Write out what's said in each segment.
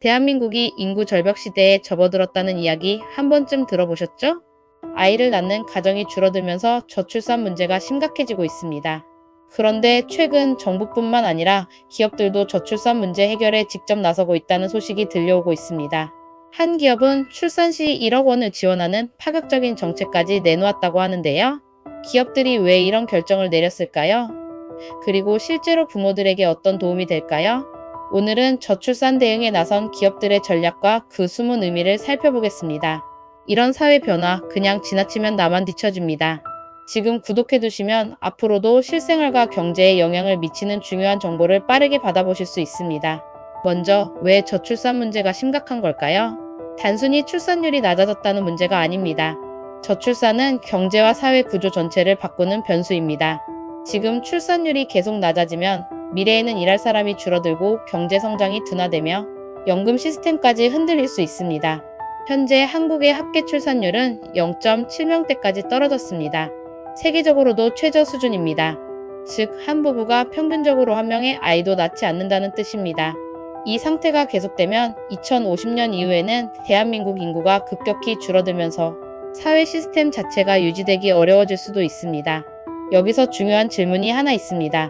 대한민국이 인구 절벽 시대에 접어들었다는 이야기 한 번쯤 들어보셨죠? 아이를 낳는 가정이 줄어들면서 저출산 문제가 심각해지고 있습니다. 그런데 최근 정부뿐만 아니라 기업들도 저출산 문제 해결에 직접 나서고 있다는 소식이 들려오고 있습니다. 한 기업은 출산 시 1억 원을 지원하는 파격적인 정책까지 내놓았다고 하는데요. 기업들이 왜 이런 결정을 내렸을까요? 그리고 실제로 부모들에게 어떤 도움이 될까요? 오늘은 저출산 대응에 나선 기업들의 전략과 그 숨은 의미를 살펴보겠습니다. 이런 사회 변화 그냥 지나치면 나만 뒤처집니다. 지금 구독해두시면 앞으로도 실생활과 경제에 영향을 미치는 중요한 정보를 빠르게 받아보실 수 있습니다. 먼저, 왜 저출산 문제가 심각한 걸까요? 단순히 출산율이 낮아졌다는 문제가 아닙니다. 저출산은 경제와 사회 구조 전체를 바꾸는 변수입니다. 지금 출산율이 계속 낮아지면 미래에는 일할 사람이 줄어들고 경제 성장이 둔화되며 연금 시스템까지 흔들릴 수 있습니다. 현재 한국의 합계 출산율은 0.7명대까지 떨어졌습니다. 세계적으로도 최저 수준입니다. 즉, 한 부부가 평균적으로 한 명의 아이도 낳지 않는다는 뜻입니다. 이 상태가 계속되면 2050년 이후에는 대한민국 인구가 급격히 줄어들면서 사회 시스템 자체가 유지되기 어려워질 수도 있습니다. 여기서 중요한 질문이 하나 있습니다.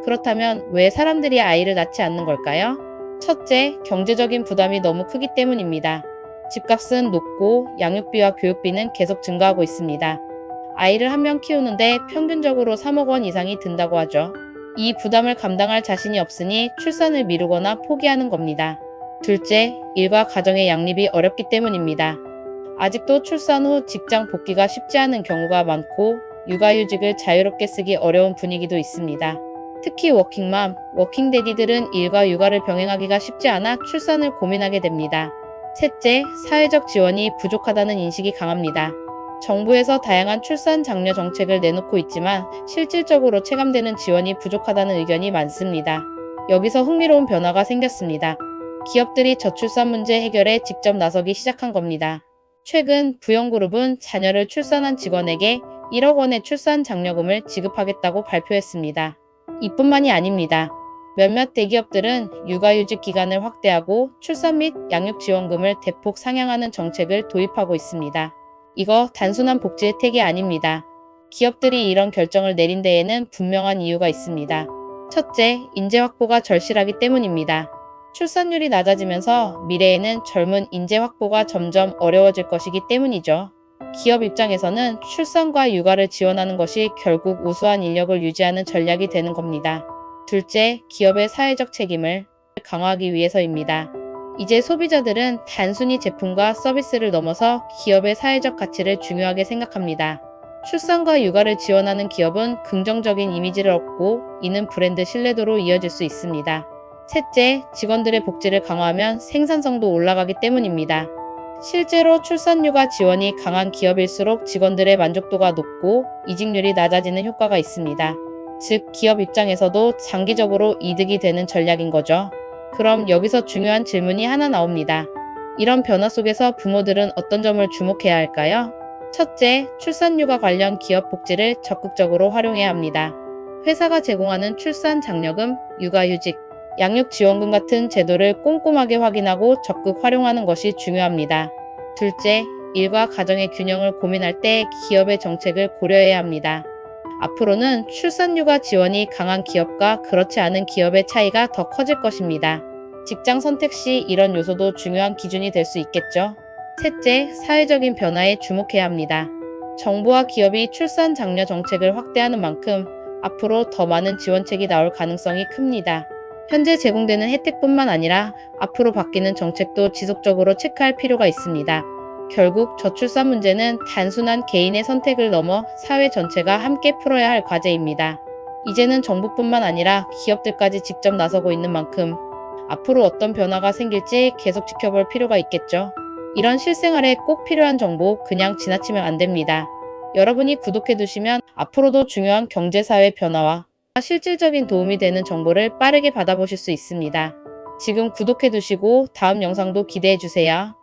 그렇다면 왜 사람들이 아이를 낳지 않는 걸까요? 첫째, 경제적인 부담이 너무 크기 때문입니다. 집값은 높고 양육비와 교육비는 계속 증가하고 있습니다. 아이를 한 명 키우는데 평균적으로 3억 원 이상이 든다고 하죠. 이 부담을 감당할 자신이 없으니 출산을 미루거나 포기하는 겁니다. 둘째, 일과 가정의 양립이 어렵기 때문입니다. 아직도 출산 후 직장 복귀가 쉽지 않은 경우가 많고 육아휴직을 자유롭게 쓰기 어려운 분위기도 있습니다. 특히 워킹맘, 워킹데디들은 일과 육아를 병행하기가 쉽지 않아 출산을 고민하게 됩니다. 셋째, 사회적 지원이 부족하다는 인식이 강합니다. 정부에서 다양한 출산 장려 정책을 내놓고 있지만 실질적으로 체감되는 지원이 부족하다는 의견이 많습니다. 여기서 흥미로운 변화가 생겼습니다. 기업들이 저출산 문제 해결에 직접 나서기 시작한 겁니다. 최근 부영그룹은 자녀를 출산한 직원에게 1억 원의 출산 장려금을 지급하겠다고 발표했습니다. 이뿐만이 아닙니다. 몇몇 대기업들은 육아휴직 기간을 확대하고 출산 및 양육지원금을 대폭 상향하는 정책을 도입하고 있습니다. 이거 단순한 복지 혜택이 아닙니다. 기업들이 이런 결정을 내린 데에는 분명한 이유가 있습니다. 첫째, 인재 확보가 절실하기 때문입니다. 출산율이 낮아지면서 미래에는 젊은 인재 확보가 점점 어려워질 것이기 때문이죠. 기업 입장에서는 출산과 육아를 지원하는 것이 결국 우수한 인력을 유지하는 전략이 되는 겁니다. 둘째, 기업의 사회적 책임을 강화하기 위해서입니다. 이제 소비자들은 단순히 제품과 서비스를 넘어서 기업의 사회적 가치를 중요하게 생각합니다. 출산과 육아를 지원하는 기업은 긍정적인 이미지를 얻고 이는 브랜드 신뢰도로 이어질 수 있습니다. 셋째, 직원들의 복지를 강화하면 생산성도 올라가기 때문입니다. 실제로 출산육아 지원이 강한 기업일수록 직원들의 만족도가 높고 이직률이 낮아지는 효과가 있습니다. 즉, 기업 입장에서도 장기적으로 이득이 되는 전략인 거죠. 그럼 여기서 중요한 질문이 하나 나옵니다. 이런 변화 속에서 부모들은 어떤 점을 주목해야 할까요? 첫째, 출산육아 관련 기업 복지를 적극적으로 활용해야 합니다. 회사가 제공하는 출산 장려금, 육아휴직, 양육지원금 같은 제도를 꼼꼼하게 확인하고 적극 활용하는 것이 중요합니다. 둘째, 일과 가정의 균형을 고민할 때 기업의 정책을 고려해야 합니다. 앞으로는 출산육아 지원이 강한 기업과 그렇지 않은 기업의 차이가 더 커질 것입니다. 직장 선택 시 이런 요소도 중요한 기준이 될 수 있겠죠. 셋째, 사회적인 변화에 주목해야 합니다. 정부와 기업이 출산 장려 정책을 확대하는 만큼 앞으로 더 많은 지원책이 나올 가능성이 큽니다. 현재 제공되는 혜택뿐만 아니라 앞으로 바뀌는 정책도 지속적으로 체크할 필요가 있습니다. 결국 저출산 문제는 단순한 개인의 선택을 넘어 사회 전체가 함께 풀어야 할 과제입니다. 이제는 정부뿐만 아니라 기업들까지 직접 나서고 있는 만큼 앞으로 어떤 변화가 생길지 계속 지켜볼 필요가 있겠죠. 이런 실생활에 꼭 필요한 정보 그냥 지나치면 안 됩니다. 여러분이 구독해두시면 앞으로도 중요한 경제사회 변화와 실질적인 도움이 되는 정보를 빠르게 받아보실 수 있습니다. 지금 구독해두시고 다음 영상도 기대해주세요.